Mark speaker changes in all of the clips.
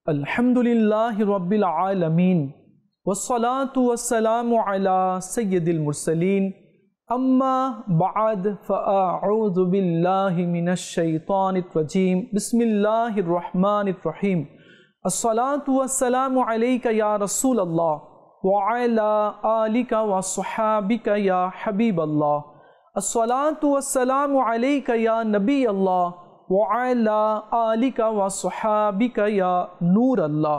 Speaker 1: अल्हम्दुलिल्लाहि रब्बिल आलमीन वस्सलातु वस्सलामु अला सय्यदिल मुरसलीन अम्मा बाद फ़अऊज़ु बिल्लाहि मिनश शैतानिर रजीम बिस्मिल्लाहिर रहमानिर रहीम अस्सलातु वस्सलामु अलैका या रसूलल्लाह व अला आलिका व अस्हाबिका या हबीबल्लाह अस्सलातु वस्सलामु अलैका या नबी अल्लाह ওয়ালা আলিকা ওয়া সাহাবিকা ইয়া নূর আল্লাহ।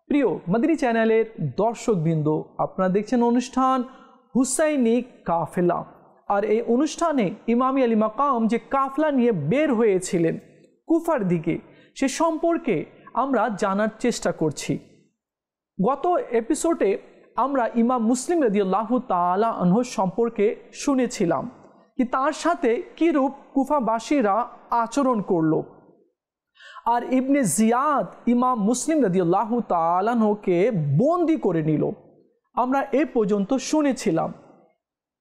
Speaker 1: প্রিয় মাদানী চ্যানেলের দর্শকবৃন্দ, আপনারা দেখছেন অনুষ্ঠান হুসাইনি কাফেলা। আর এই অনুষ্ঠানে ইমামি আলী মাকাম যে কাফলা নিয়ে বের হয়েছিলেন কুফার দিকে, সে সম্পর্কে আমরা জানার চেষ্টা করছি। গত এপিসোডে আমরা ইমাম মুসলিম রাদিয়াল্লাহু তাআলা আনহু সম্পর্কে শুনেছিলাম कि तार साथे किरूप कुफाबासीरा आचरण करलो। और इब्ने जियाद इमाम मुस्लिम रादियाल्लाहु ताआला अन्हुके बंदी करे निल, आमरा ए पर्यन्त शुनेछिलाम।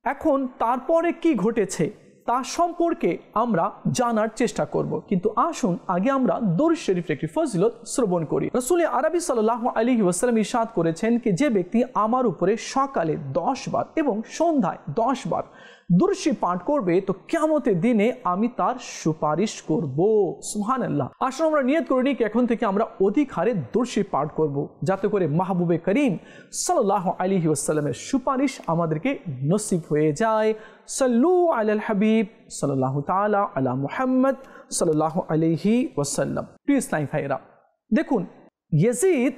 Speaker 1: एखन तारपरे कि घटेछे तार सम्पर्के आमरा जानार चेष्टा करब, किन्तु आसुन आगे आमरा दरूद शरीफेर एकटी फजिलत श्रवण करी। रसूल आरबी सल्लल्लाहु आलैहि वसल्लम इरशाद करेछेन कि जे व्यक्ति आमार उपरे सकाले 10 बार एवं सन्ध्याय 10 बार दुरूद शरीफ पाठ करबे तो कियामतेर दिने आमी तार सुपारिश करब। सुबहानाल्लाह। आसुन आमरा नियत करे निই कि এখন থেকে আমরা অধিক হারে দুরূদ শরীফ পাঠ করব, যাতে করে মাহবুবে করিম সাল্লাল্লাহু আলাইহি ওয়াসাল্লামের সুপারিশ আমাদেরকে নসিব হয়ে যায়। সাল্লু আলাল হাবিব সাল্লাল্লাহু তাআলা আলা মুহাম্মদ সাল্লাল্লাহু আলাইহি ওয়াসাল্লাম। প্রিয় ইসলামী ভাইরা, দেখুন ইয়াজিদ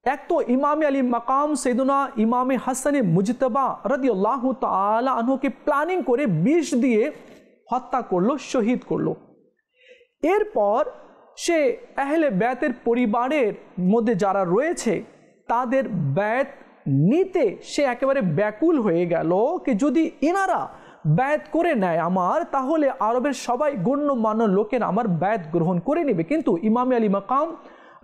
Speaker 1: एक तो इमाम अली मकाम सैयदना इमाम हसन मुजतबा रादियाल्लाहु ताआला अन्हु के प्लानिंग करे विष दिए हत्या करलो, शहीद करलो। एरपर से अहले बैतेर परिवारेर मध्य जारा रयेछे तादेर बैत निते से एकेबारे व्याकुल हये गेल कि यदि इनारा बैत करे नेয় आमार ताहले आरबेर सबाई गण्यमान्य लोकेरा आमार बैत ग्रहण करे नेবে। किन्तु इमाम अली मकाम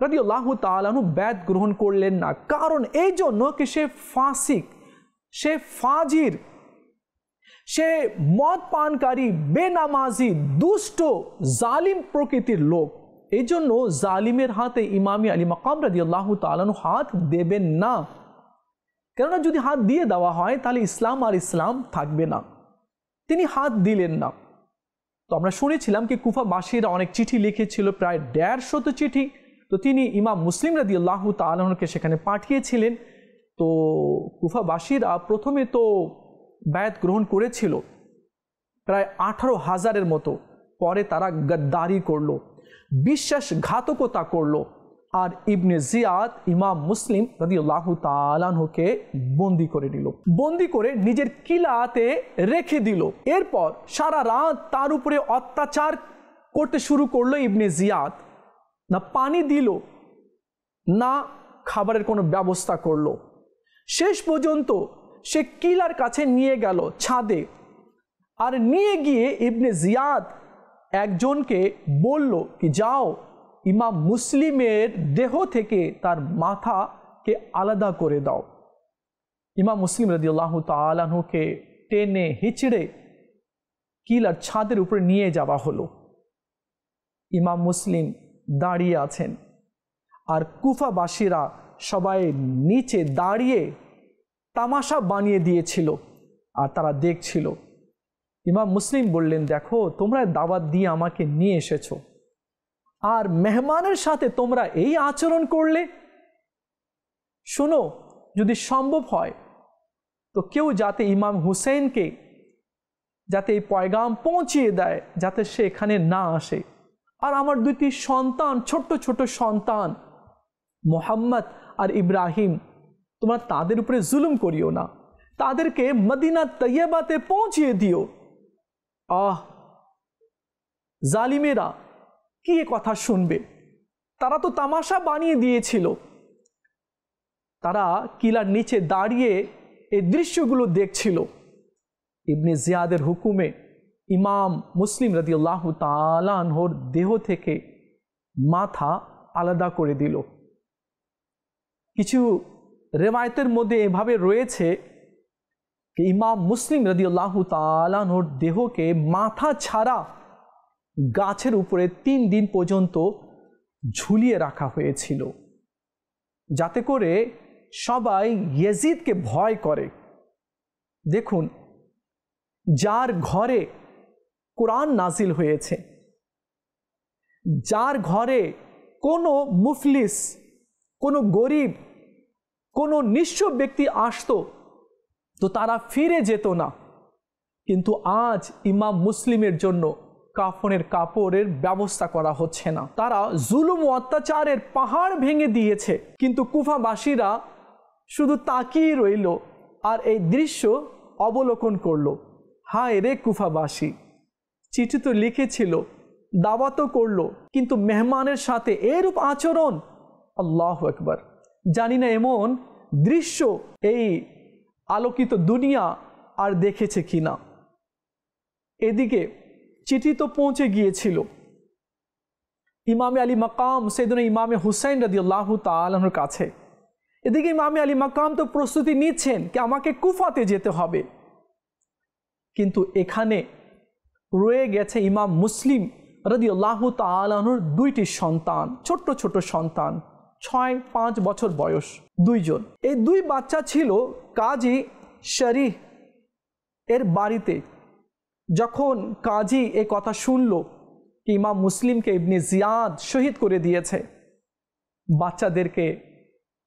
Speaker 1: রাদিয়াল্লাহু তাআলা আনহু बैत ग्रहण करलेन ना, कारण এই জন্য कि সে ফাসিক, সে ফাজির, সে মদ পানকারী, বেনামাজি, দুষ্ট, জালিম প্রকৃতির লোক। এই জন্য জালিমের হাতে ইমামি আলী মাকাম রাদিয়াল্লাহু তাআলা আনহু হাত দেবেন না, কেননা যদি হাত দিয়ে দেওয়া হয় তাহলে ইসলাম আর ইসলাম থাকবে না। তিনি হাত দিলেন না। তো আমরা শুনেছিলাম কি কুফাবাসীরা অনেক চিঠি লিখেছিল, প্রায় 150 চিঠি। तो তিনি ইমাম মুসলিম রাদিয়াল্লাহু তাআলা আনহুকে সেখানে পাঠিয়েছিলেন। তো কুফাবাসীরা প্রথমে তো বায়াত গ্রহণ করেছিল প্রায় 18,000-এর মতো, পরে তারা গদ্দারি করলো, বিশ্বাসঘাতকতা করলো, আর ইবনে জিয়াদ ইমাম মুসলিম রাদিয়াল্লাহু তাআলা আনহুকে বন্দী করে নিল, বন্দী করে নিজের কিলাতে রেখে দিল। এরপর সারা রাত তার উপরে অত্যাচার করতে শুরু করলো ইবনে জিয়াদ। না পানি দিল, না খাবারের কোনো ব্যবস্থা করলো। শেষ পর্যন্ত সে কিলার কাছে নিয়ে গেল ছাদে, আর নিয়ে গিয়ে ইবনে জিয়াদ একজনকে বলল কি যাও ইমাম মুসলিমের দেহ থেকে তার মাথাকে আলাদা করে দাও। ইমাম মুসলিম রাদিয়াল্লাহু তাআলা আনহুকে টেনে হিচড়ে কিলার ছাদের উপরে নিয়ে যাওয়া হলো। ইমাম মুসলিম দাঁড়িয়ে আছেন, আর কুফাবাসীরা সবাই নিচে দাঁড়িয়ে তামাশা বানিয়ে দিয়েছিল আর তারা দেখছিল। ইমাম মুসলিম বললেন, দেখো তোমরা দাওয়াত দিয়ে আমাকে নিয়ে এসেছো, আর মেহমানের সাথে তোমরা এই আচরণ করলে। শোনো, যদি সম্ভব হয় তো কেউ যাতে ইমাম হুসেনকে যাতে এই পয়গাম পৌঁছিয়ে দেয়, যাতে সে এখানে না আসে। আর আমার দুটি সন্তান, ছোট ছোট সন্তান মোহাম্মদ আর ইব্রাহিম, তোমরা তাদের উপরে জুলুম করিও না, তাদেরকে মদিনা তৈয়বাতে পৌঁছিয়ে দিও। জালিমেরা কি এ কথা শুনবে? তারা তো তামাশা বানিয়ে দিয়েছিল। তারা কিলার নিচে দাঁড়িয়ে এই দৃশ্যগুলো দেখছিল। ইবনে জিয়াদের হুকুমে ইমাম মুসলিম রাদিয়াল্লাহু তাআলা আনহুর দেহ থেকে মাথা আলাদা করে দিল। কিছু রেওয়ায়েতের মধ্যে এভাবে রয়েছে कि इमाम मुस्लिम रदियल्लाहु ताआला अन्हुर देह के माथा छाड़ा गाछेर उपरे 3 दिन पर्यन्त झुलिए रखा हयेछिलो। যাতে করে সবাই ইয়াজিদকে ভয় করে। দেখুন, যার ঘরে কোরআন নাজিল হয়েছে, যার ঘরে কোনো মুফলিস, কোনো গরিব, কোনো নিঃস্ব ব্যক্তি আসতো তো তারা ফিরে যেত না, কিন্তু আজ ইমাম মুসলিমের জন্য কাফনের কাপড়ের ব্যবস্থা করা হচ্ছে না। তারা জুলুম ও অত্যাচারের পাহাড় ভেঙে দিয়েছে, কিন্তু কুফাবাসীরা শুধু তাকিয়ে রইল আর এই দৃশ্য অবলোকন করলো। হায় রে কুফাবাসী, চিঠি তো লিখেছিল, দাওয়াতও করলো, কিন্তু মেহমানের সাথে এরূপ আচরণ! আল্লাহু আকবার। জানি না এমন দৃশ্য এই আলোকিত দুনিয়া আর দেখেছে কিনা। এদিকে চিঠি তো পৌঁছে গিয়েছিল ইমামে আলী মাকাম সৈয়দনা ইমামে হুসাইন রাদিয়াল্লাহু তাআলা আনহুর কাছে। এদিকে ইমামে আলী মাকাম তো প্রস্তুতি নিচ্ছেন কি আমাকে কুফাতে যেতে হবে, কিন্তু এখানে রয়ে গেছে ইমাম মুসলিম রাদিয়াল্লাহু তাআলা আনহুর দুইটি সন্তান, ছোট্ট ছোট সন্তান, 6-5 বছর বয়স, দুইজন। এই দুই বাচ্চা ছিল কাজী শরীহ এর বাড়িতে। যখন কাজী এই কথা শুনল কি ইমাম মুসলিমকে ইবনে জিয়াদ শহীদ করে দিয়েছে, বাচ্চাদেরকে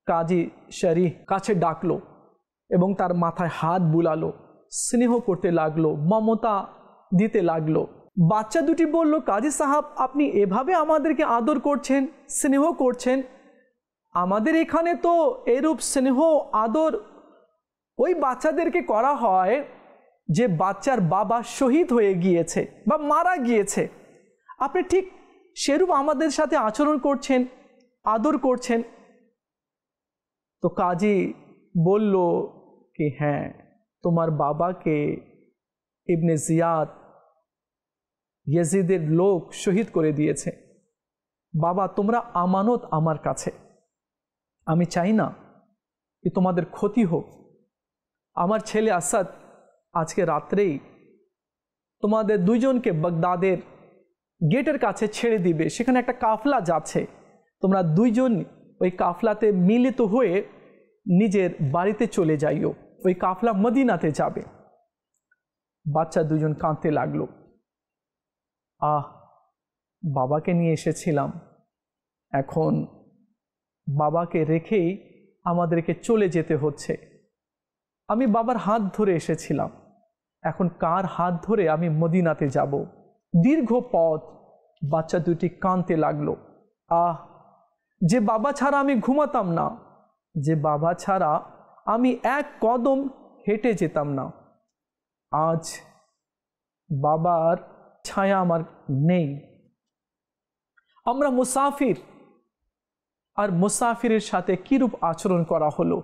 Speaker 1: কাজী শরীহ কাছে ডাকলো এবং তার মাথায় হাত বুলালো, স্নেহ করতে লাগলো, মমতা দিতে লাগলো। বাচ্চা দুটি বলল, কাজী সাহাব, আপনি এভাবে আমাদেরকে আদর করছেন, স্নেহ করছেন, আমাদের এখানে তো এরূপ স্নেহ আদর ওই বাচ্চাদেরকে করা হয় যে বাচ্চার বাবা শহীদ হয়ে গিয়েছে বা মারা গিয়েছে। আপনি ঠিক সেরূপ আমাদের সাথে আচরণ করছেন, আদর করছেন। তো কাজী বলল কি হ্যাঁ, তোমার বাবাকে ইবনে জিয়াদ ইয়াজিদের লোক শহীদ করে দিয়েছে। বাবা, তোমরা আমানত আমার কাছে, আমি চাই না কি তোমাদের ক্ষতি হোক। আমার ছেলে আসাদ আজকে রাত্রেই তোমাদের দুইজনকে বাগদাদের গেটের কাছে ছেড়ে দিবে, সেখানে একটা কাফলা যাচ্ছে, তোমরা দুইজন ওই কাফলাতে মিলিত হয়ে নিজের বাড়িতে চলে যাইও, ওই কাফলা মদিনাতে যাবে। বাচ্চা দুজন কাঁদতে লাগলো, বাবাকে নিয়ে এসেছিলাম, এখন বাবাকে রেখেই আমাদেরকে চলে যেতে হচ্ছে। আমি বাবার হাত ধরে এসেছিলাম, এখন কার হাত ধরে আমি মদিনাতে যাব? দীর্ঘ পথ। বাচ্চা দুটি কাঁদতে লাগলো, যে বাবা ছাড়া আমি ঘুমাতাম না, যে বাবা ছাড়া আমি এক কদম হেঁটে যেতাম না, আজ বাবার ছায়া আমার নেই। আমরা মুসাফির, আর মুসাফিরের সাথে কিরূপ আচরণ করা হলো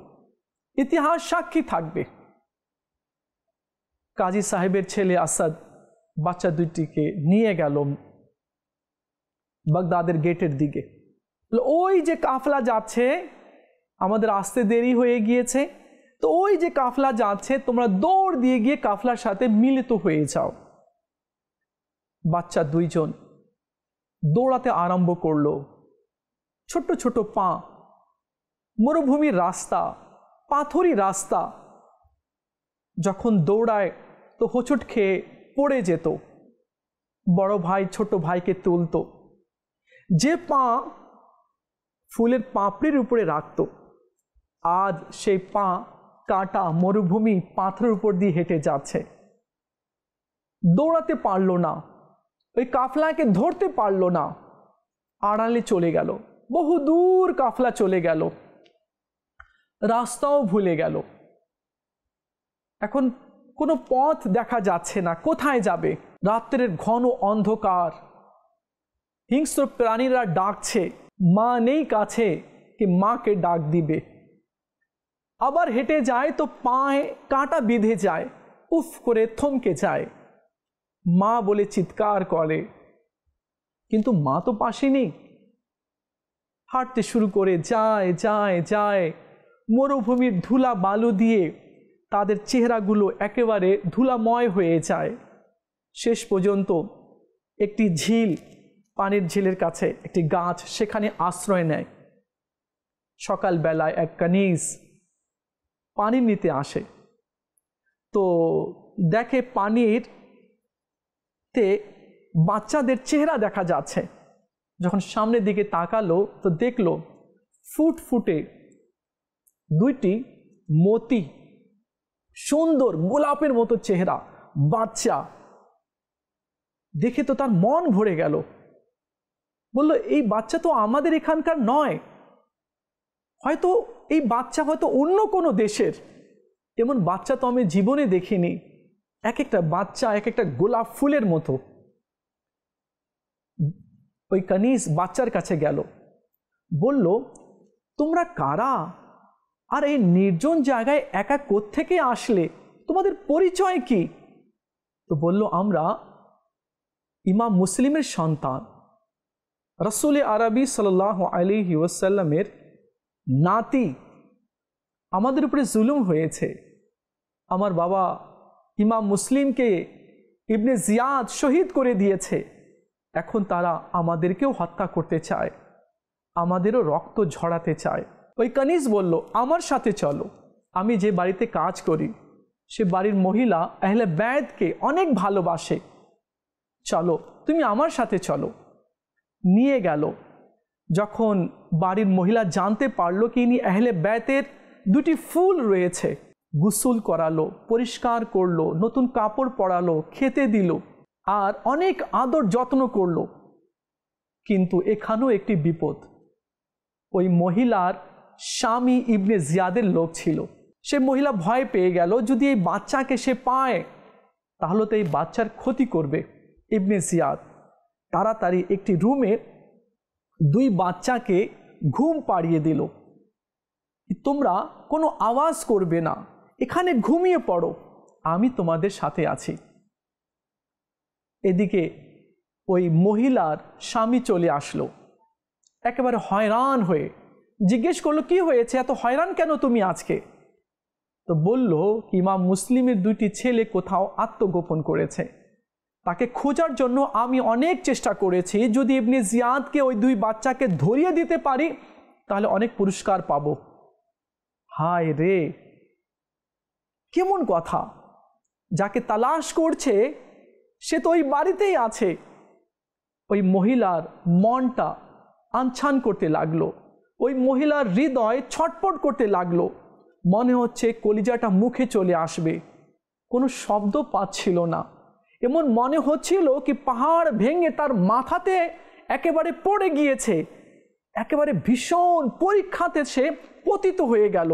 Speaker 1: ইতিহাস সাক্ষী থাকবে। কাজী সাহেবের ছেলে আসাদ বাচ্চা দুটিকে নিয়ে গেল বাগদাদের গেটের দিকে। ওই যে কাফলা যাচ্ছে, আমাদের আসতে দেরি হয়ে গিয়েছে, তো ওই যে কাফলা যাচ্ছে, তোমরা দৌড় দিয়ে গিয়ে কাফলার সাথে মিলিত হয়ে যাও। বাচ্চা দুইজন দৌড়াতে আরম্ভ করলো, ছোট্ট ছোট পা, মরুভূমির রাস্তা, পাথরি রাস্তা। যখন দৌড়ায় তো হোঁচট খেয়ে পড়ে যেত, বড় ভাই ছোট ভাইকে তুলতো। যে পা ফুলের পাপড়ির উপরে রাখত, আজ সেই পা কাটা মরুভূমি পাথরের উপর দিয়ে হেঁটে যাচ্ছে। দৌড়াতে পারল না, ওই কাফলাকে ধরতে পারল না, আড়ালে চলে গেল, বহু দূর কাফলা চলে গেল, রাস্তাও ভুলে গেল। এখন কোনো পথ দেখা যাচ্ছে না, কোথায় যাবে? রাত্রের ঘন অন্ধকার, হিংস্র প্রাণীরা ডাকছে, মা নেই কাছে কি মাকে ডাক দিবে। আবার হেঁটে যায় তো পায়ে কাঁটা বিঁধে যায়, উফ করে থমকে যায়, মা বলে চিৎকার করে, কিন্তু মা তো পাশে নেই। হাঁটতে শুরু করে যায় যায় যায়, মরুভূমির ধুলা বালু দিয়ে তাদের চেহারাগুলো একেবারে ধুলাময় হয়ে যায়। শেষ পর্যন্ত একটি ঝিল, পানির ঝিলের কাছে একটি গাছ, সেখানে আশ্রয় নেয়। সকালবেলায় এক কানিজ পানি নিতে আসে, তো দেখে পানিতে বাচ্চাদের চেহারা দেখা যাচ্ছে। যখন সামনের দিকে তাকালো তো দেখলো ফুটফুটে দুইটি মতি, সুন্দর গোলাপের মতো চেহারা বাচ্চা। দেখে তো তার মন ভরে গেল। বলল, এই বাচ্চা তো আমাদের এখানকার নয়, হয়তো এই বাচ্চা হয়তো অন্য কোনো দেশের। এমন বাচ্চা তো আমি জীবনে দেখিনি, এক একটা বাচ্চা এক একটা গোলাপ ফুলের মতো। ওই কানিজ বাচ্চার কাছে গেল, বলল, তোমরা কারা, আর এই নির্জন জায়গায় একা কোত্থেকে আসলে, তোমাদের পরিচয় কি? তো বলল, আমরা ইমাম মুসলিমের সন্তান, রাসূল আরবি সাল্লাল্লাহু আলাইহি ওয়াসাল্লামের নাতি। আমাদের উপরে জুলুম হয়েছে, আমার বাবা ইমাম মুসলিমকে ইবনে জিয়াদ শহীদ করে দিয়েছে, এখন তারা আমাদেরকেও হত্যা করতে চায়, আমাদেরও রক্ত ঝরাতে চায়। ওই কানিজ বলল, আমার সাথে চলো, আমি যে বাড়িতে কাজ করি সে বাড়ির মহিলা আহলে বাইতকে অনেক ভালোবাসে, চলো তুমি আমার সাথে চলো। নিয়ে গেল। যখন বাড়ির মহিলা জানতে পারলো কি ইনি আহলে বাইতের দুটি ফুল রয়েছে, গোসল করালো, পরিষ্কার করলো, নতুন কাপড় পরালো, খেতে দিল, আর অনেক আদর যত্ন করলো। কিন্তু এখানেও একটি বিপদ, ওই মহিলার স্বামী ইবনে জিয়াদের লোক ছিল। সে মহিলা ভয় পেয়ে গেল, যদি এই বাচ্চাকে সে পায় তাহলে তো এই বাচ্চার ক্ষতি করবে। ইবনে জিয়াদ তাড়াতাড়ি একটি রুমে দুই বাচ্চাকে ঘুম পাড়িয়ে দিল, তোমরা কোনো আওয়াজ করবে না, এখানে ঘুমিয়ে পড়ো, আমি তোমাদের সাথে আছি। এদিকে ওই মহিলার স্বামী চলে আসলো, একেবারে হয়রান হয়ে জিজ্ঞেস করলো, কি হয়েছে, এত হয়রান কেন তুমি আজকে? তো বলল, ইমাম মুসলিমের দুইটি ছেলে কোথাও আত্মগোপন করেছে, তাকে খোঁজার জন্য আমি অনেক চেষ্টা করেছি, যদি ইবনে জিয়াদকে ওই দুই বাচ্চাকে ধরিয়ে দিতে পারি তাহলে অনেক পুরস্কার পাবো। হায় রে, কেমন কথা, যাকে তালাশ করছে সে তো ওই বাড়িতেই আছে। ওই মহিলার মনটা আনছান করতে লাগলো, ওই মহিলার হৃদয় ছটপট করতে লাগলো, মনে হচ্ছে কলিজাটা মুখে চলে আসবে, কোনো শব্দ পাচ্ছিল না। এমন মনে হচ্ছিল কি পাহাড় ভেঙে তার মাথাতে একেবারে পড়ে গিয়েছে, একেবারে ভীষণ পরীক্ষাতে সে পতিত হয়ে গেল।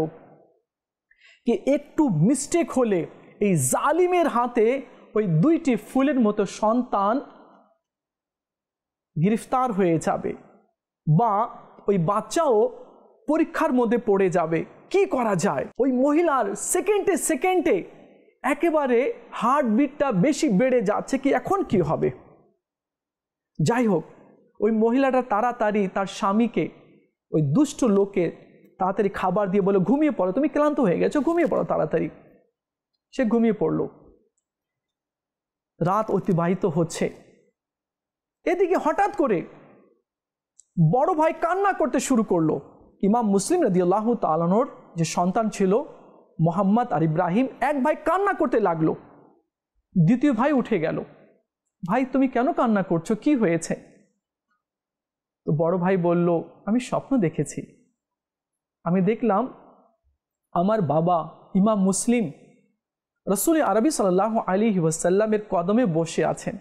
Speaker 1: কি একটু মিস্টেক হলে এই জালিমের হাতে ওই দুইটি ফুলের মতো সন্তান গ্রেফতার হয়ে যাবে, বা ওই বাচ্চাও পরীক্ষার মধ্যে পড়ে যাবে। কি করা যায়? ওই মহিলার সেকেন্ডে সেকেন্ডে একেবারে হার্টবিটটা বেশি বেড়ে যাচ্ছে, কি এখন কি হবে। যাই হোক, ওই মহিলাটা তাড়াতাড়ি তার স্বামীকে ওই দুষ্ট লোকে তাড়াতাড়ি খাবার দিয়ে বলে, ঘুমিয়ে পড়ো, তুমি ক্লান্ত হয়ে গেছো, ঘুমিয়ে পড়ো তাড়াতাড়ি। সে ঘুমিয়ে পড়ল। রাত অতিবাহিত হচ্ছে। এদিকে হঠাৎ করে বড় ভাই কান্না করতে শুরু করলো। ইমাম মুসলিম রাদিয়াল্লাহু তাআলা আনহুর যে সন্তান ছিল মোহাম্মদ আর ইব্রাহিম, এক ভাই কান্না করতে লাগলো। দ্বিতীয় ভাই উঠে গেল, ভাই তুমি কেন কান্না করছো, কি হয়েছে? তো বড় ভাই বলল, আমি স্বপ্ন দেখেছি, আমি দেখলাম আমার বাবা ইমাম মুসলিম রাসূল আরবি সাল্লাল্লাহু আলাইহি ওয়াসাল্লামের কদমে বসে আছেন।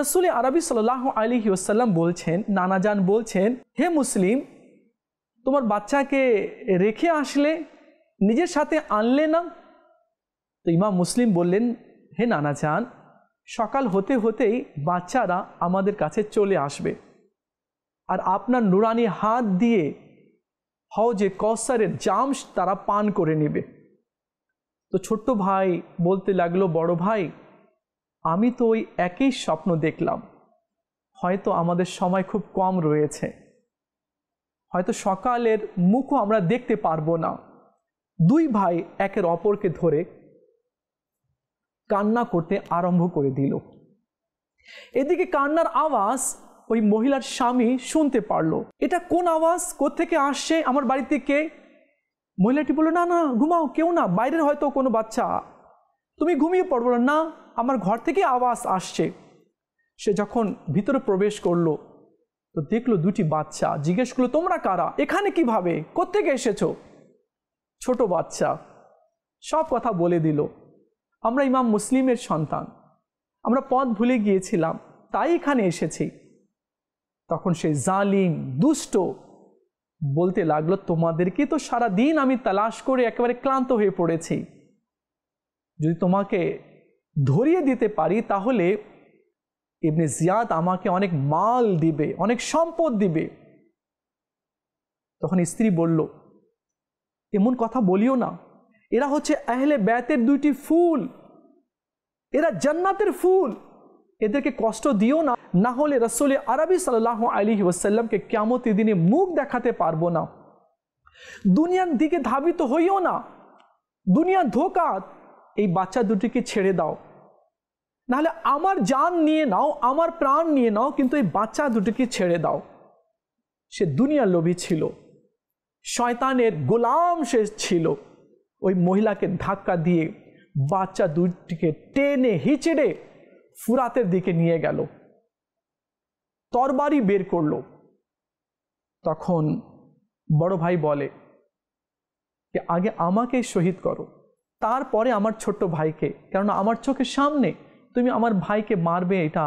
Speaker 1: রাসূল আরবি সাল্লাল্লাহু আলাইহি ওয়াসাল্লাম বলছেন, নানাজান বলছেন, হে মুসলিম, তোমার বাচ্চাকে রেখে আসলে, নিজের সাথে আনলে না? তো ইমাম মুসলিম বললেন, হে নানাজান, সকাল হতে হতেই বাচ্চারা আমাদের কাছে চলে আসবে, আর আপনার নুরানি হাত দিয়ে হাউজে কাউসারের জাম তারা পান করে নেবে। তো ছোট্ট ভাই বলতে লাগলো, বড় ভাই, আমি তো ওই একই স্বপ্ন দেখলাম, হয়তো আমাদের সময় খুব কম রয়েছে, হয়তো সকালের মুখও আমরা দেখতে পারবো না। দুই ভাই একের অপরকে ধরে কান্না করতে আরম্ভ করে দিল। এদিকে কান্নার আওয়াজ ওই মহিলার স্বামী শুনতে পারলো। এটা কোন আওয়াজ, কোত্থেকে আসছে, আমার বাড়িতে কে? মহিলাটি বলল, না না ঘুমাও, কেউ না, বাইরের হয়তো কোনো বাচ্চা, তুমি ঘুমিয়ে পড়ো। না, আমার ঘর থেকে আওয়াজ আসছে। সে যখন ভিতরে প্রবেশ করলো তো দেখলো দুটি বাচ্চা। জিজ্ঞেস করলো, তোমরা কারা, এখানে কিভাবে, কোত্থেকে এসেছো? ছোট বাচ্চা সব কথা বলে দিল। আমরা ইমাম মুসলিমের সন্তান, আমরা পথ ভুলে গিয়েছিলাম, তাই এখানে এসেছি। তখন সে জালিম দুষ্ট বলতে লাগলো, তোমাদেরকে তো সারা দিন আমি তালাশ করে একেবারে ক্লান্ত হয়ে পড়েছি, যদি তোমাকে ধরিয়ে দিতে পারি তাহলে ইবনে জিয়াদ আমাকে অনেক মাল দিবে, অনেক সম্পদ দিবে। তখন স্ত্রী বলল, এমন কথা বলিও না, এরা হচ্ছে আহলে বাইতের দুইটি ফুল, এরা জান্নাতের ফুল, এদেরকে কষ্ট দিও না, না হলে রাসূল আরবি সাল্লাল্লাহু আলাইহি ওয়াসাল্লামকে কিয়ামতের দিনে মুখ দেখাতে পারবো না। দুনিয়ার দিকে ধাবিত হইও না, দুনিয়া ধোঁকা, এই বাচ্চা দুটিকে ছেড়ে দাও, নাহলে আমার জান নিয়ে নাও, আমার প্রাণ নিয়ে নাও, কিন্তু এই বাচ্চা দুটিকে ছেড়ে দাও। সে দুনিয়ার লোভী ছিল, শয়তানের গোলাম সে ছিল। ওই মহিলাকে ধাক্কা দিয়ে বাচ্চা দুটিকে টেনে হিচড়ে ফুরাতের দিকে নিয়ে গেল, তরবারি বের করলো। তখন বড় ভাই বলে যে আগে আমাকে শহীদ করো, তারপরে আমার ছোট্ট ভাইকে, কেননা আমার চোখের সামনে তুমি আমার ভাইকে মারবে, এটা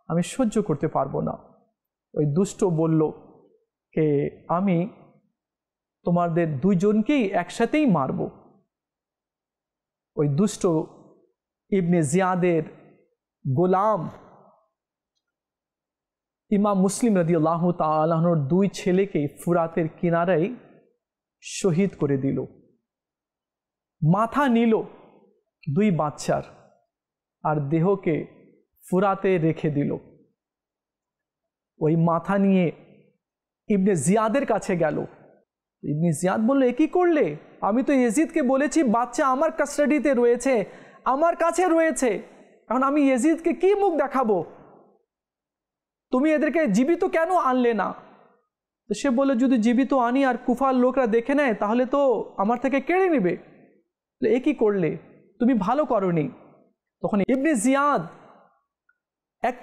Speaker 1: আমি সহ্য করতে পারবো না। ওই দুষ্ট বলল যে আমি তোমাদের দুইজনকেই একসাথেই মারব। ওই দুষ্ট ইবনে জিয়াদের গোলাম ইমাম মুসলিম রাদিয়াল্লাহু তাআলা আনহুর দুই ছেলেকে ফুরাতের কিনারায় শহীদ করে দিল। মাথা নিল দুই বাচ্চার আর দেহকে ফুরাতে রেখে দিল। ওই মাথা নিয়ে ইবনে জিয়াদের কাছে গেল। ইবনে জিয়াদ বলল, এ কি করলে? আমি তো ইয়াজিদকে বলেছি বাচ্চা আমার কাস্টাডিতে রয়েছে, আমার কাছে রয়েছে, এখন আমি ইয়াজিদকে কি মুখ দেখাবো? তুমি এদেরকে জীবিত কেন আনলে না? তো সে বলে, যদি জীবিত আনি আর কুফার লোকরা দেখে নেয় তাহলে তো আমার থেকে কেড়ে নেবে। এ কি করলে, তুমি ভালো করনি। তখন ইবনে জিয়াদ এক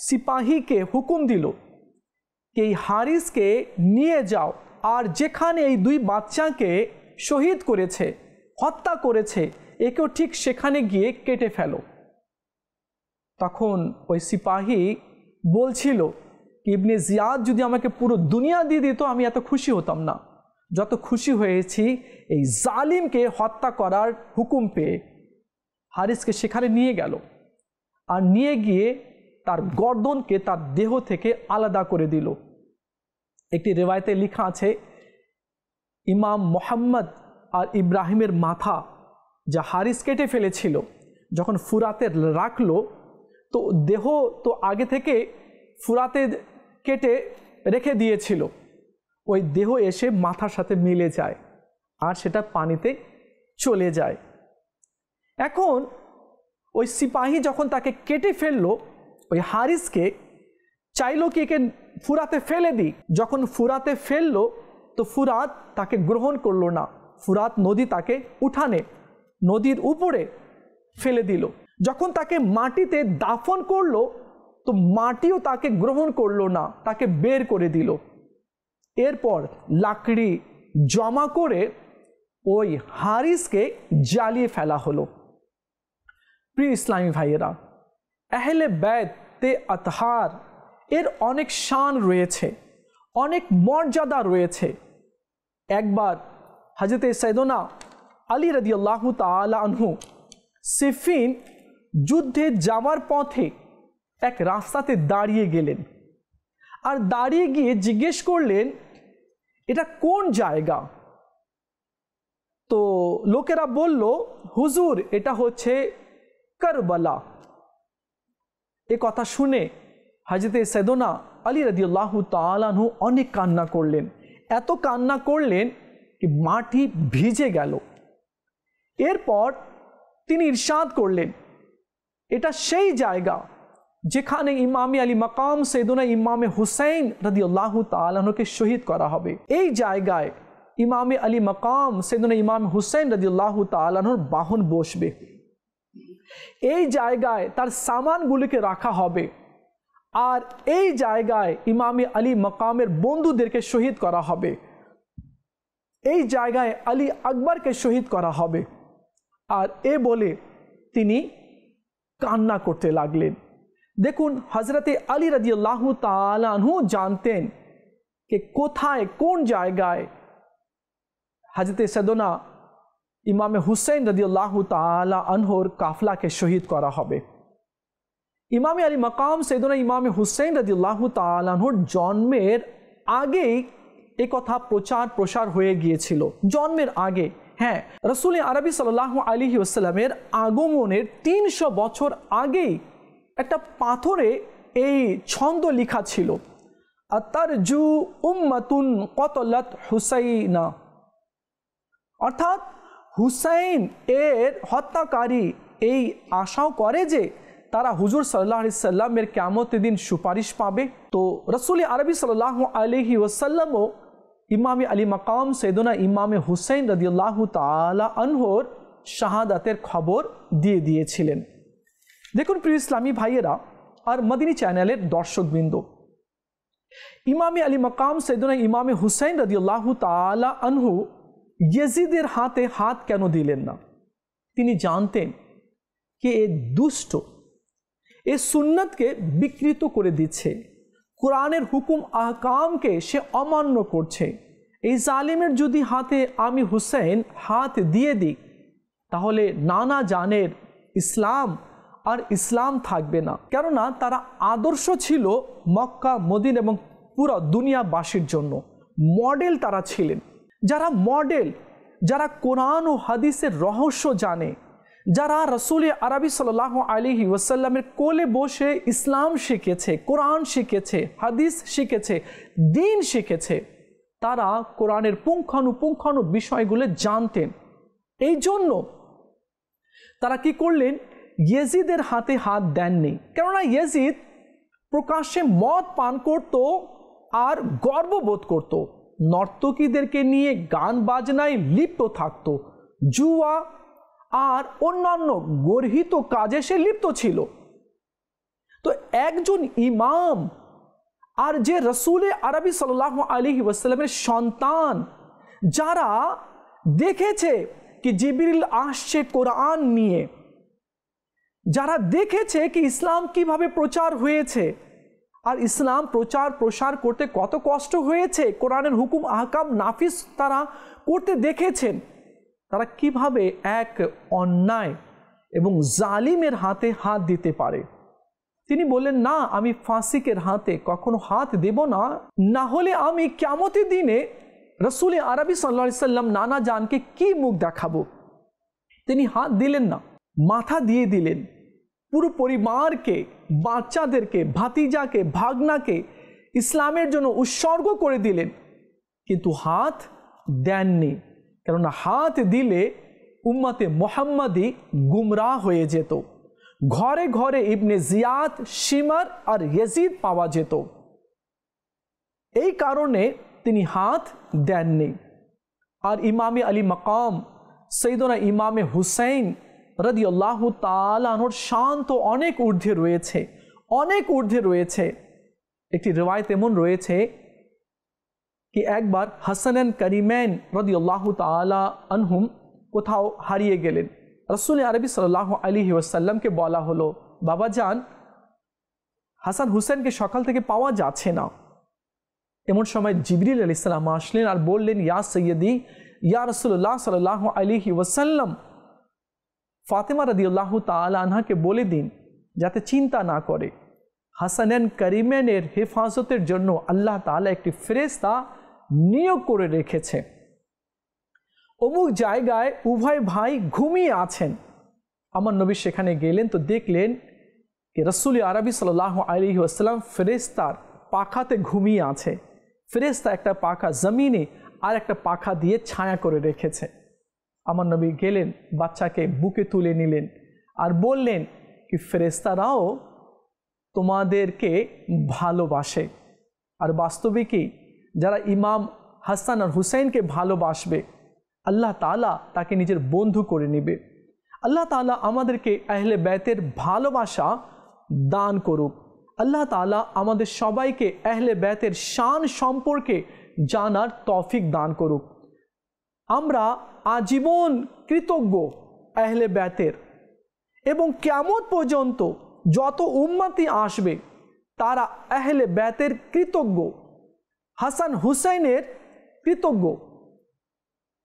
Speaker 1: সিপাহীকে হুকুম দিল যে এই হারিসকে নিয়ে যাও, আর যেখানে এই দুই বাচ্চাকে শহীদ করেছে, হত্যা করেছে, একেও ঠিক সেখানে গিয়ে কেটে ফেলো। তখন ওই সিপাহী বলছিল, ইবনে জিয়াদ যদি আমাকে পুরো দুনিয়া দিয়ে দিত আমি এত খুশি হতাম না, যত খুশি হয়েছি এই জালিমকে হত্যা করার হুকুম পেয়ে। হারিসকে সেখানে নিয়ে গেল, আর নিয়ে গিয়ে তার গর্দনকে তার দেহ থেকে আলাদা করে দিল। একটি রেওয়ায়েতে লেখা আছে, ইমাম মোহাম্মদ আর ইব্রাহিমের মাথা যা হারিস কেটে ফেলেছিল যখন ফুরাতে রাখলো, তো দেহ তো আগে থেকে ফুরাতে কেটে রেখে দিয়েছিল, ওই দেহ এসে মাথার সাথে মিলে যায় আর সেটা পানিতে চলে যায়। এখন ওই সিপাহী যখন তাকে কেটে ফেললো, ওই হারিসকে চাইলো কি একে ফুরাতে ফেলে দিই। যখন ফুরাতে ফেললো তো ফুরাত তাকে গ্রহণ করলো না, ফুরাত নদী তাকে উঠানে নদীর উপরে ফেলে দিল। যখন তাকে মাটিতে দাফন করলো তো মাটিও তাকে গ্রহণ করলো না, তাকে বের করে দিল। এরপর লাকড়ি জমা করে ওই হারিসকে জ্বালিয়ে ফেলা হলো। প্রিয় ইসলামী ভাইয়েরা, আহলে বাইতে আতহার এর অনেক শান রয়েছে, অনেক মর্যাদা রয়েছে। একবার হযরত সাইয়েদনা আলী রাদিয়াল্লাহু তাআলা আনহু সিফিন যুদ্ধে যাওয়ার পথে এক রাস্তাতে দাঁড়িয়ে গেলেন, আর দাঁড়িয়ে গিয়ে জিজ্ঞেস করলেন, এটা কোন জায়গা? তো লোকেরা বলল, হুজুর এটা হচ্ছে কারবালা। এ কথা শুনে হযরত সাইয়েদনা আলী রাদিয়াল্লাহু তাআলা আনহু অনেক কান্না করলেন, এত কান্না করলেন কি মাটি ভিজে গেল। এরপর তিনি ইরশাদ করলেন, এটা সেই জায়গা যেখানে ইমামে আলী মাকাম সৈয়দনা ইমামে হুসাইন রাদিয়াল্লাহু তাআলা আনহুকে শহীদ করা হবে। এই জায়গায় ইমামে আলী মাকাম সৈয়দনা ইমাম হুসাইন রাদিয়াল্লাহু তাআলা আনহুর বাহন বসবে। এই জায়গায় তার সামানগুলিকে রাখা হবে। আর এই জায়গায় ইমামে আলী মাকামের বন্ধুদেরকে শহীদ করা হবে। এই জায়গায় আলী আকবরকে শহীদ করা হবে। আর এ বলে তিনি কান্না করতে লাগলেন। দেখুন, হজরতে আলী রাদিয়াল্লাহু তাআলা আনহু জানতেন যে কোথায় কোন জায়গায় হজরতে সৈয়দনা ইমামে হুসাইন রাদিয়াল্লাহু তাআলা আনহুর কাফলাকে শহীদ করা হবে। ইমামে আলী মাকাম সৈয়দনা ইমামে হুসাইন রাদিয়াল্লাহু তাআলা আনহুর জন্মের আগেই এ কথা প্রসার হয়ে গিয়েছিল। জন্মের আগে, হ্যাঁ, রাসূল আরবি সাল্লাল্লাহু আলাইহি ওয়াসাল্লামের আগমনের 300 বছর আগেই একটা পাথরে এই ছন্দ লেখা ছিল, আতারজু উম্মাতুন কতলাত হুসাইনা, অর্থাৎ হুসাইন এর হত্যাকারী এই আশাও করে যে তারা হুজুর সাল্লাল্লাহু আলাইহি সাল্লামের কিয়ামতের দিন সুপারিশ পাবে। তো রাসূল আরবি সাল্লাল্লাহু আলাইহি ওয়াসাল্লামও ইমামে আলী মাকাম সৈয়দনা ইমামে হুসাইন রাদিয়াল্লাহু তাআলা আনহুর শাহাদাতের খবর দিয়ে দিয়েছিলেন। দেখুন প্রিয় ইসলামী ভাইয়েরা আর মদিনী চ্যানেলের দর্শকবৃন্দ, ইমামে আলী মাকাম সৈয়দনা ইমামে হুসাইন রাদিয়াল্লাহু তাআলা আনহু ইয়াজিদের হাতে হাত কেন দিলেন না? তিনি জানতেন যে এ দুষ্ট, এ সুন্নতকে বিকৃত করে দিচ্ছে, কোরআনের হুকুম আহকামকে সে অমান্য করছে। এই জালিমের যদি হাতে আমি হুসাইন হাত দিয়ে দিই তাহলে নানা জানের ইসলাম আর ইসলাম থাকবে না। কেননা তারা আদর্শ ছিল মক্কা, মদিনা এবং পুরো দুনিয়াবাসীর জন্য মডেল তারা ছিলেন। যারা মডেল, যারা কোরআন ও হাদিসের রহস্য জানে, যারা রাসূল আরবি সাল্লাল্লাহু আলাইহি ওয়াসাল্লামের কোলে বসে ইসলাম শিখেছে, কোরআন শিখেছে, হাদিস শিখেছে, দ্বীন শিখেছে, তারা কোরআনের পুঙ্খানুপুঙ্খানু বিষয়গুলো জানতেন। এই জন্য তারা কি করলেন? ইয়াজিদের হাতে হাত দেননি। কেননা ইয়াজিদ প্রকাশ্যে মদ পান করত আর গর্ববোধ করত, নর্তকীদেরকে নিয়ে গান বাজনায় লিপ্ত থাকত, জুয়া আর অন্যান্য গর্হিত কাজে সে লিপ্ত ছিল। তো একজন ইমাম আর যে রাসূল আরবি সাল্লাল্লাহু আলাইহি ওয়াসাল্লামের সন্তান, যারা দেখেছে কি জিবরিল আসছে কোরআন নিয়ে, যারা দেখেছে কি ইসলাম কিভাবে প্রচার হয়েছে আর ইসলাম প্রচার প্রসার করতে কত কষ্ট হয়েছে, কোরআনের হুকুম আহকাম নাফিজ তারা করতে দেখেছেন, তারা কিভাবে এক অন্যায় এবং জালিমের হাতে হাত দিতে পারে? তিনি বললেন, না, আমি ফাসিকের হাতে কখনো হাত দেব না, না হলে আমি কিয়ামতের দিনে রাসূল আরবি সাল্লাল্লাহু আলাইহি সাল্লাম নানা জানকে কি মুখ দেখাবো। তিনি হাত দিলেন না, মাথা দিয়ে দিলেন। পুরো পরিবারকে, বাচ্চাদেরকে, ভাতিজাকে, ভাগনাকে ইসলামের জন্য উৎসর্গ করে দিলেন, কিন্তু হাত দেননি। কেননা হাত দিলে উম্মতে মুহাম্মাদি গুমরাহ হয়ে যেত, ঘরে ঘরে ইবনে জিয়াদ, শিমার আর ইয়াজিদ পাওয়া যেত। এই কারণে তিনি হাত দেননি। আর ইমামে আলী মাকাম সৈয়দনা ইমামে হুসাইন রাদিয়াল্লাহু তাআলা আনহুর শান তো অনেক ঊর্ধ্বে রয়েছে, অনেক ঊর্ধ্বে রয়েছে। একটি রিওয়ায়াত এমন রয়েছে कि एक बार हसनैन करीमैन रदियल्लाहु ताला अनहुम কোথাও হারিয়ে গেলেন। রাসূল আরবি সাল্লাল্লাহু আলাইহি ওয়াসাল্লামকে বলা হলো, বাবা যান, হাসান হুসেনকে সকাল থেকে পাওয়া যাচ্ছে না। এমন সময় জিবরিল আলাইহিস সালাম আসলেন আর বললেন, ইয়া সৈয়দি, ইয়া রাসূলুল্লাহ সাল্লাল্লাহু আলাইহি ওয়াসাল্লাম, ফাতেমা রাদিয়াল্লাহু তাআলা আনহাকে বলে দিন যাতে চিন্তা না করে, হাসানैन করিমেনের হেফাজতের জন্য আল্লাহ তাআলা একটি ফেরেশতা নিয়োগ করে রেখেছে। অমুক জায়গায় উভয় ভাই ঘুমিয়ে আছেন। আমার নবী সেখানে গেলেন তো দেখলেন যে রাসূল আরবি সাল্লাল্লাহু আলাইহি ওয়াসাল্লাম ফেরেশতার পাখাতে ঘুমিয়ে আছে। ফেরেশতা একটা পাখা জমিনে আর একটা পাখা দিয়ে ছায়া করে রেখেছে। আমার নবী গেলেন, বাচ্চাকে বুকে তুলে নিলেন আর বললেন কি ফেরেশতারাও তোমাদেরকে ভালোবাসে। আর বাস্তবিকই যারা ইমাম হাসান আর হুসাইনকে ভালোবাসবে আল্লাহ তাআলা তাকে নিজের বন্ধু করে নেবে। আল্লাহ তাআলা আমাদেরকে আহলে বাইতের ভালোবাসা দান করুক। আল্লাহ তাআলা আমাদের সবাইকে আহলে বাইতের শান সম্পর্কে জানার তৌফিক দান করুক। আমরা আজীবন কৃতজ্ঞ আহলে বাইতের, এবং কিয়ামত পর্যন্ত যত উম্মতি আসবে তারা আহলে বাইতের কৃতজ্ঞ, হাসান হুসাইনের কৃতজ্ঞ।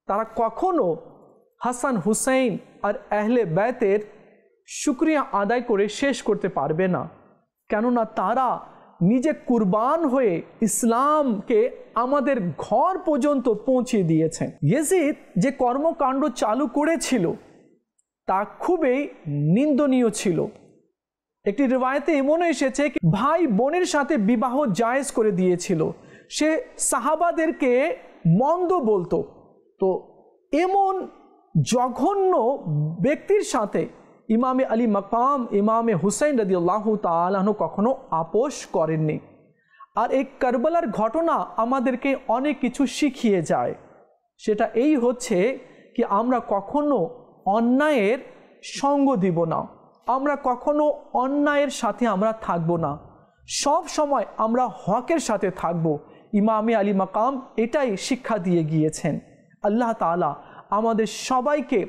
Speaker 1: তারা কখনো হাসান হুসাইন আর আহলে বাইতের শুকরিয়া আদায় করে শেষ করতে পারবে না, কেননা তারা নিজে কুরবান হয়ে ইসলামকে আমাদের ঘর পর্যন্ত পৌঁছে দিয়েছেন। ইয়াজিদ যে কর্মকাণ্ড চালু করেছিল তা খুবই নিন্দনীয় ছিল। একটি রিওয়ায়েতে এমনও এসেছে কি ভাই বোনের সাথে বিবাহ জায়েজ করে দিয়েছিল, সে সাহাবাদেরকে মন্দ বলতো। তো এমন জঘন্য ব্যক্তির সাথে ইমামে আলী মাকাম ইমামে হুসাইন রাদিয়াল্লাহু তাআলা আনহু কখনো আপোষ করেননি। আর এই কারবালার ঘটনা আমাদেরকে অনেক কিছু শিখিয়ে যায়। সেটা এই হচ্ছে কি আমরা কখনো অন্যায়ের সঙ্গ দিব না, আমরা কখনো অন্যায়ের সাথে আমরা থাকব না, সব সময় আমরা হকের সাথে থাকব। ইমামে আলী মাকাম এটাই শিক্ষা দিয়ে গিয়েছেন। আল্লাহ তাআলা আমাদের সবাইকে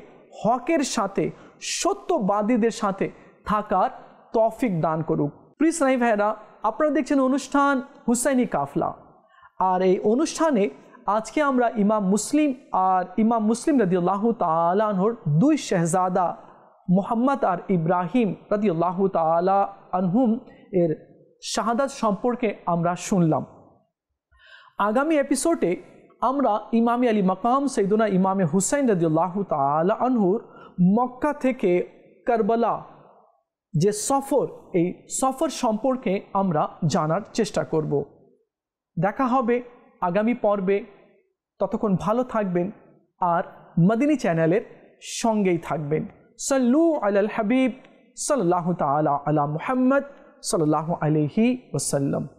Speaker 1: হকের সাথে, সত্যবাদীদের সাথে থাকার তৌফিক দান করুক। প্রিয় ইসলামী ভাইরা, আপনারা দেখছেন অনুষ্ঠান হুসাইনি কাফলা। আর এই অনুষ্ঠানে আজকে আমরা ইমাম মুসলিম রাদিয়াল্লাহু তাআলা আনহুর দুই শাহজাদা মুহাম্মদ আর ইব্রাহিম রাদিয়াল্লাহু তাআলা আনহুম এর শাহাদাত সম্পর্কে আমরা শুনলাম। আগামী এপিসোডে আমরা ইমামে আলী মাকাম সৈয়দনা ইমামে হুসাইন রাদিয়াল্লাহু তাআলা আনহুর মক্কা থেকে কারবালা যে সফর, এই সফর সম্পর্কে আমরা জানার চেষ্টা করব। দেখা হবে আগামী পর্বে। ততক্ষণ ভালো থাকবেন আর মদিনী চ্যানেলের সঙ্গেই থাকবেন। সাল্লু আলাল হাবিব সাল্লাল্লাহু তাআলা আলা মুহাম্মদ সাল্লাল্লাহু আলাইহি ওয়াসাল্লাম।